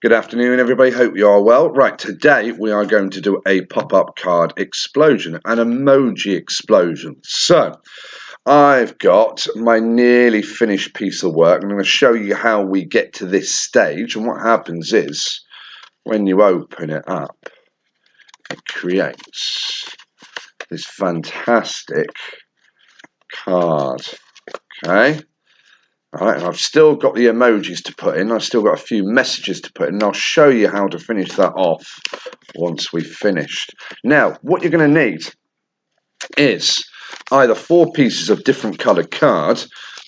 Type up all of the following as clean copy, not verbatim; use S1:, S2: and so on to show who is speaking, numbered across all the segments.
S1: Good afternoon, everybody. Hope you are well. Right, today we are going to do a pop-up card explosion, an emoji explosion. So, I've got my nearly finished piece of work. I'm going to show you how we get to this stage. And what happens is, when you open it up, it creates this fantastic card. Okay? Alright, and I've still got the emojis to put in. I've still got a few messages to put in. And I'll show you how to finish that off once we've finished. Now, what you're going to need is either 4 pieces of different coloured card,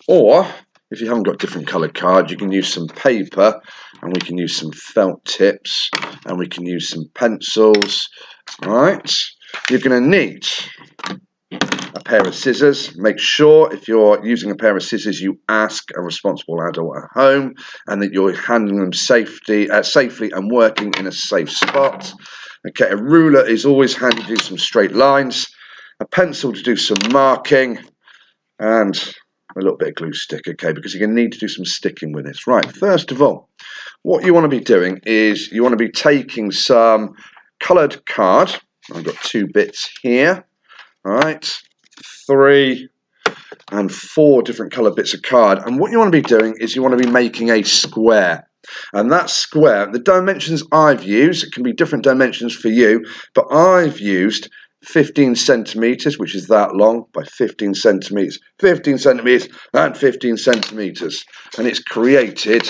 S1: or if you haven't got different coloured card, you can use some paper, and we can use some felt tips, and we can use some pencils. Alright, you're going to need a pair of scissors. Make sure if you're using a pair of scissors you ask a responsible adult at home and that you're handling them safely and working in a safe spot. Okay, a ruler is always handy to do some straight lines, a pencil to do some marking, and a little bit of glue stick, okay, because you're going to need to do some sticking with this. Right, first of all, what you want to be doing is you want to be taking some coloured card. I've got 2 bits here. All right, 3 and 4 different coloured bits of card, and what you want to be doing is you want to be making a square, and that square, the dimensions I've used, it can be different dimensions for you, but I've used 15 centimetres, which is that long, by 15 centimetres, 15 centimetres and 15 centimetres, and it's created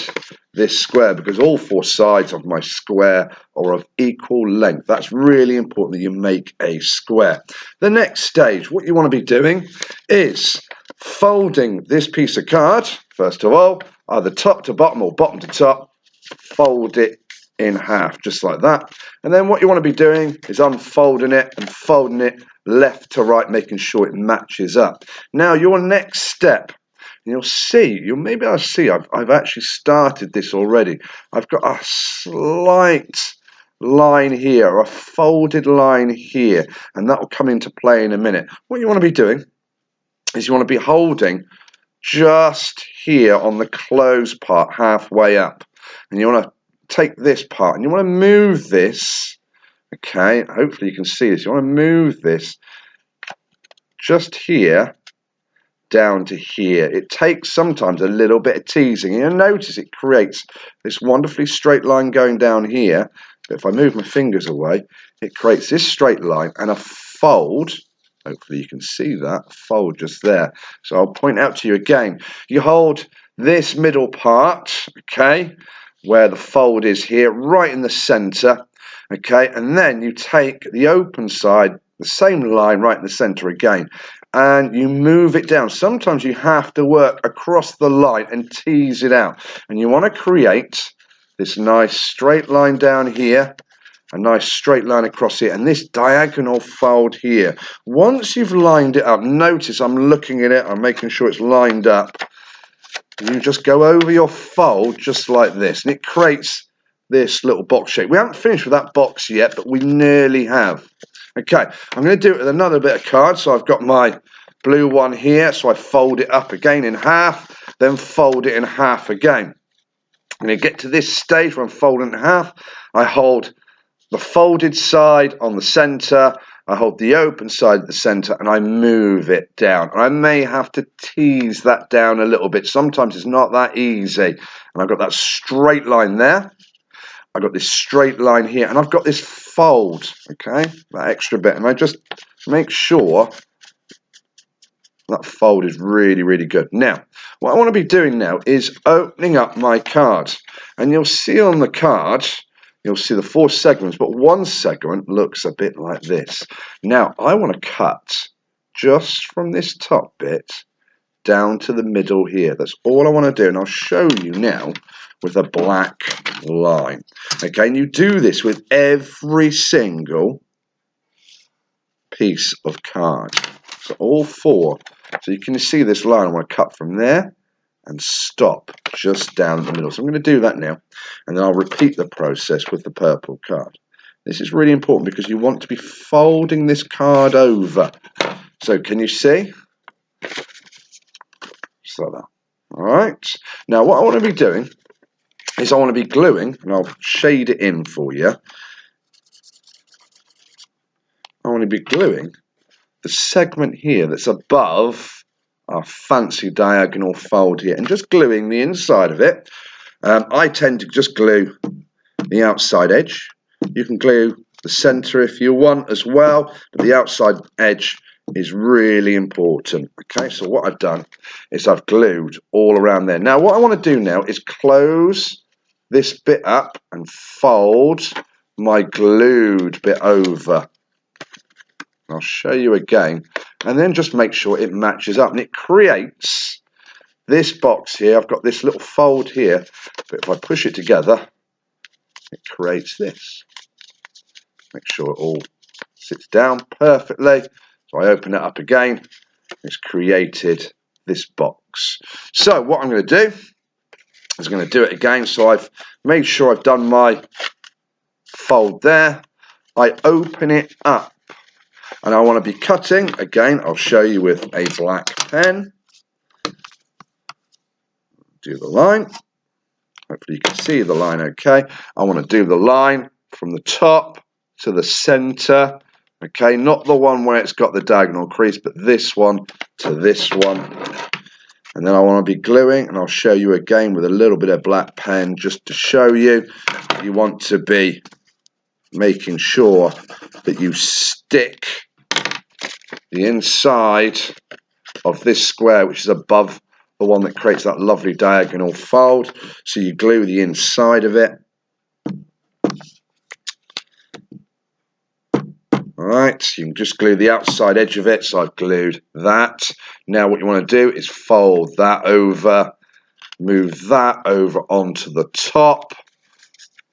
S1: this square because all 4 sides of my square are of equal length. That's really important that you make a square. The next stage, what you want to be doing is folding this piece of card, first of all, either top to bottom or bottom to top, fold it in half, just like that. And then what you want to be doing is unfolding it and folding it left to right, making sure it matches up. Now, your next step, you'll see, I've actually started this already. I've got a slight line here, a folded line here, and that will come into play in a minute. What you want to be doing is you want to be holding just here on the closed part, halfway up, and you want to take this part and you want to move this, okay, hopefully you can see this, you want to move this just here down to here. It takes sometimes a little bit of teasing, and you'll notice it creates this wonderfully straight line going down here, but if I move my fingers away, it creates this straight line and a fold. Hopefully you can see that fold just there. So I'll point out to you again. You hold this middle part, okay, where the fold is here, right in the center, okay, and then you take the open side, the same line right in the center again, and you move it down. Sometimes you have to work across the line and tease it out, and you want to create this nice straight line down here, a nice straight line across here, and this diagonal fold here. Once you've lined it up, notice I'm looking at it, I'm making sure it's lined up. You just go over your fold just like this, and it creates this little box shape. We haven't finished with that box yet, but we nearly have. Okay, I'm going to do it with another bit of card. So I've got my blue one here, so I fold it up again in half, then fold it in half again. I'm going to get to this stage where I'm folding it in half. I hold the folded side on the center, I hold the open side at the center, and I move it down. And I may have to tease that down a little bit. Sometimes it's not that easy. And I've got that straight line there. I've got this straight line here, and I've got this fold, okay, that extra bit. And I just make sure that fold is really, really good. Now, what I want to be doing now is opening up my card. And you'll see on the card, you'll see the 4 segments, but one segment looks a bit like this. Now, I want to cut just from this top bit down to the middle here. That's all I want to do, and I'll show you now with a black line. Okay, and you do this with every single piece of card. So all 4. So you can see this line. I want to cut from there and stop just down the middle. So I'm going to do that now, and then I'll repeat the process with the purple card. This is really important because you want to be folding this card over. So can you see? Just like that. All right. Now what I want to be doing is I want to be gluing, and I'll shade it in for you. I want to be gluing the segment here that's above our fancy diagonal fold here, and just gluing the inside of it. I tend to just glue the outside edge. You can glue the center if you want as well, but the outside edge is really important. Okay, so what I've done is I've glued all around there. Now what I want to do now is close this bit up and fold my glued bit over. I'll show you again, and then just make sure it matches up, and it creates this box here. I've got this little fold here, but if I push it together, it creates this. Make sure it all sits down perfectly. So I open it up again. It's created this box. So what I'm going to do is I'm going to do it again. So I've made sure I've done my fold there. I open it up, and I want to be cutting. Again, I'll show you with a black pen. Do the line. Hopefully you can see the line okay. I want to do the line from the top to the center. Okay, not the one where it's got the diagonal crease, but this one to this one. And then I want to be gluing, and I'll show you again with a little bit of black pen just to show you. You want to be making sure that you stick the inside of this square, which is above the one that creates that lovely diagonal fold. So you glue the inside of it. Alright, you can just glue the outside edge of it, so I've glued that. Now what you want to do is fold that over, move that over onto the top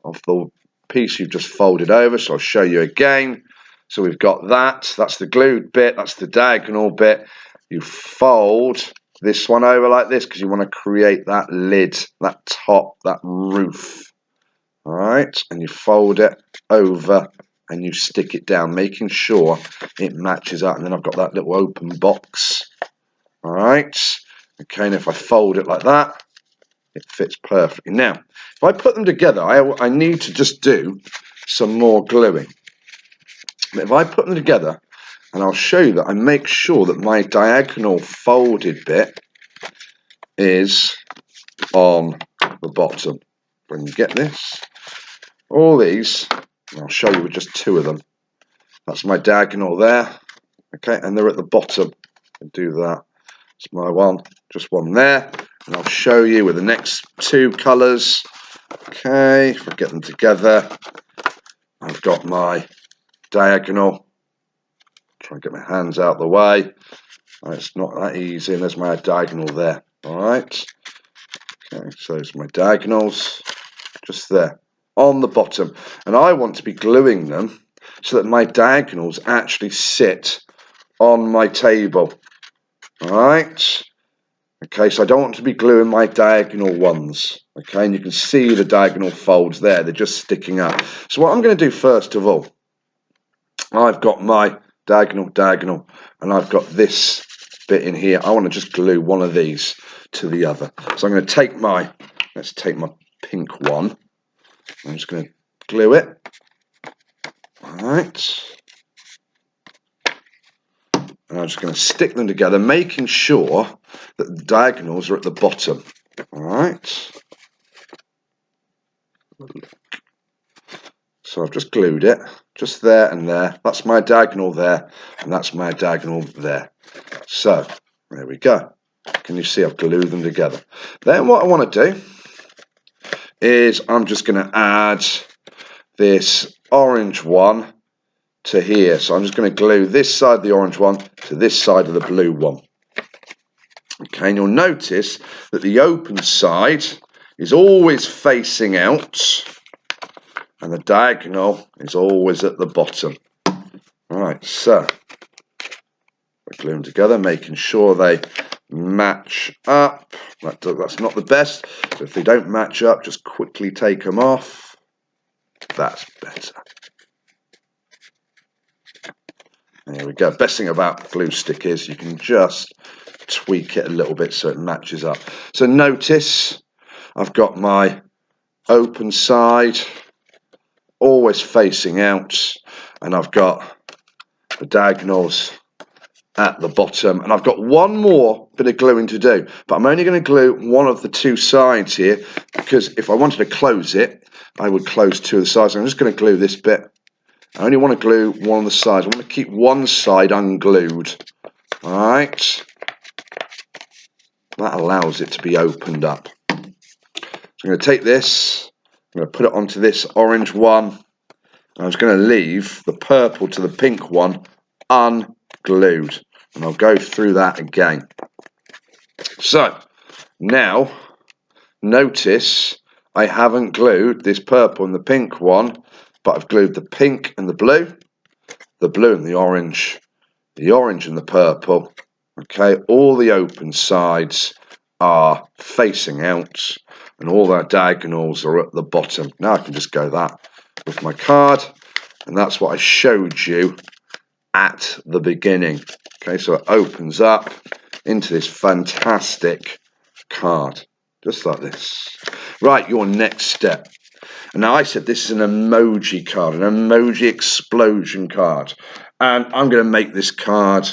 S1: of the piece you've just folded over, so I'll show you again. So we've got that, that's the glued bit, that's the diagonal bit. You fold this one over like this because you want to create that lid, that top, that roof. Alright, and you fold it over and you stick it down, making sure it matches up. And then I've got that little open box. Alright, okay, and if I fold it like that, it fits perfectly. Now, if I put them together, I need to just do some more gluing. But if I put them together, and I'll show you that I make sure that my diagonal folded bit is on the bottom. When you get this, all these, and I'll show you with just two of them. That's my diagonal there, okay, and they're at the bottom. And do that. It's my one, just one there, and I'll show you with the next two colours. Okay, if I get them together, I've got my diagonal. Try and get my hands out the way. It's not that easy, and there's my diagonal there. Alright. Okay, so there's my diagonals just there on the bottom. And I want to be gluing them so that my diagonals actually sit on my table. Alright. Okay, so I don't want to be gluing my diagonal ones. Okay, and you can see the diagonal folds there, they're just sticking up. So what I'm going to do first of all, I've got my diagonal, and I've got this bit in here. I want to just glue one of these to the other. So I'm going to take my, let's take my pink one. I'm just going to glue it. Alright. And I'm just going to stick them together, making sure that the diagonals are at the bottom. Alright. So I've just glued it, just there and there. That's my diagonal there, and that's my diagonal there. So, there we go. Can you see I've glued them together? Then what I want to do is I'm just going to add this orange one to here. So I'm just going to glue this side of the orange one to this side of the blue one. Okay, and you'll notice that the open side is always facing out, and the diagonal is always at the bottom. Right, so I glue them together, making sure they match up. That's not the best, so if they don't match up, just quickly take them off. That's better. There we go. Best thing about glue stick is you can just tweak it a little bit so it matches up. So notice I've got my open side, always facing out, and I've got the diagonals at the bottom, and I've got one more bit of gluing to do, but I'm only going to glue one of the two sides here, because if I wanted to close it, I would close two of the sides. I'm just going to glue this bit. I only want to glue one of the sides. I want to keep one side unglued. Alright, that allows it to be opened up. So I'm going to take this, I'm going to put it onto this orange one, and I'm just going to leave the purple to the pink one unglued, and I'll go through that again. So now notice I haven't glued this purple and the pink one, but I've glued the pink and the blue and the orange and the purple. Okay, all the open sides are facing out, and all our diagonals are at the bottom. Now I can just go that with my card, and that's what I showed you at the beginning. Okay, so it opens up into this fantastic card, just like this. Right, your next step. And now I said this is an emoji card, an emoji explosion card. And I'm going to make this card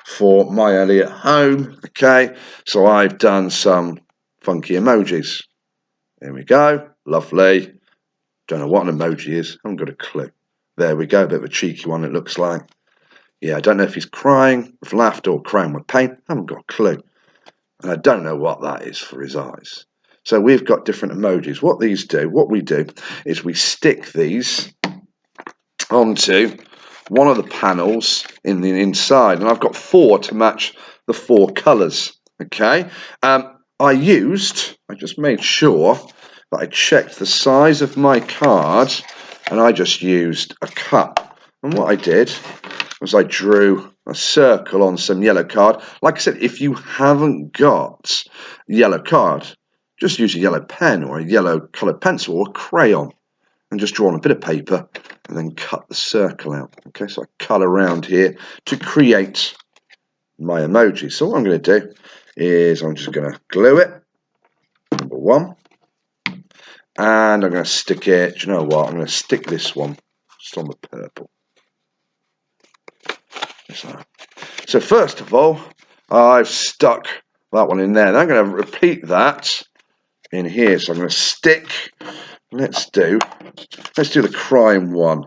S1: for my Ellie at home. Okay, so I've done some funky emojis. There we go, lovely. Don't know what an emoji is, I haven't got a clue. There we go, a bit of a cheeky one it looks like. Yeah, I don't know if he's crying with laughter or crying with pain, I haven't got a clue. And I don't know what that is for his eyes. So we've got different emojis. What we do is we stick these onto one of the panels in the inside, and I've got 4 to match the 4 colours. Okay, I just made sure that I checked the size of my card, and I just used a cup. And what I did was I drew a circle on some yellow card. Like I said, if you haven't got yellow card, just use a yellow pen or a yellow coloured pencil or a crayon, and just draw on a bit of paper and then cut the circle out. Okay, so I cut around here to create my emoji. So what I'm going to do is I'm just going to glue it, number 1, and I'm going to stick it. Do you know what? I'm going to stick this one just on the purple. So first of all, I've stuck that one in there. And I'm going to repeat that in here. So I'm going to stick. Let's do the crime one.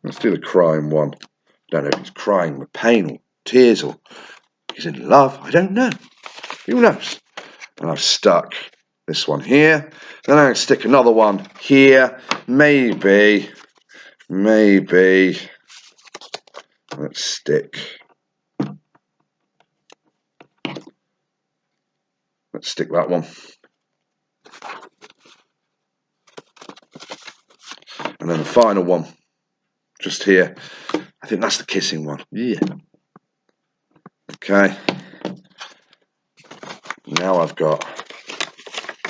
S1: Let's do the crime one. Don't know if he's crying with pain or tears or he's in love. I don't know. Who knows? And I've stuck this one here. Then I'm going to stick another one here. Maybe. Let's stick that one. And then the final one, just here. I think that's the kissing one. Yeah. Okay. Now I've got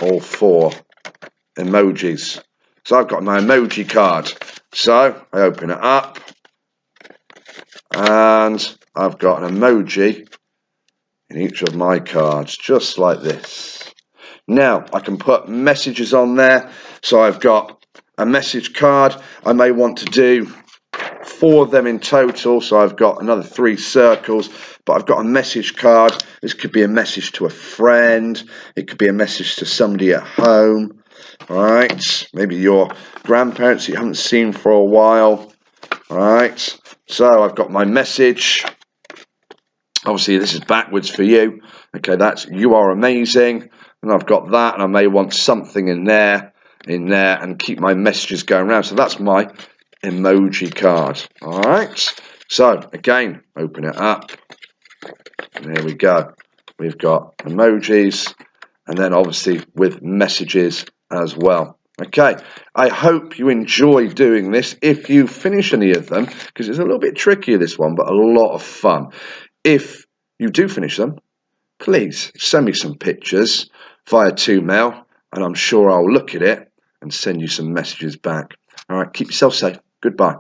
S1: all 4 emojis. So I've got my emoji card. So I open it up, and I've got an emoji in each of my cards, just like this. Now I can put messages on there. So I've got a message card. I may want to do 4 of them in total, so I've got another 3 circles, but I've got a message card. This could be a message to a friend, it could be a message to somebody at home, alright, maybe your grandparents that you haven't seen for a while, alright, so I've got my message. Obviously this is backwards for you, okay, that's you are amazing, and I've got that, and I may want something in there, and keep my messages going around, so that's my emoji card. Alright, so again, open it up, and there we go. We've got emojis, and then obviously with messages as well. Okay, I hope you enjoy doing this. If you finish any of them, because it's a little bit trickier this one, but a lot of fun. If you do finish them, please send me some pictures via 2mail, and I'm sure I'll look at it and send you some messages back. Alright, keep yourself safe. Goodbye.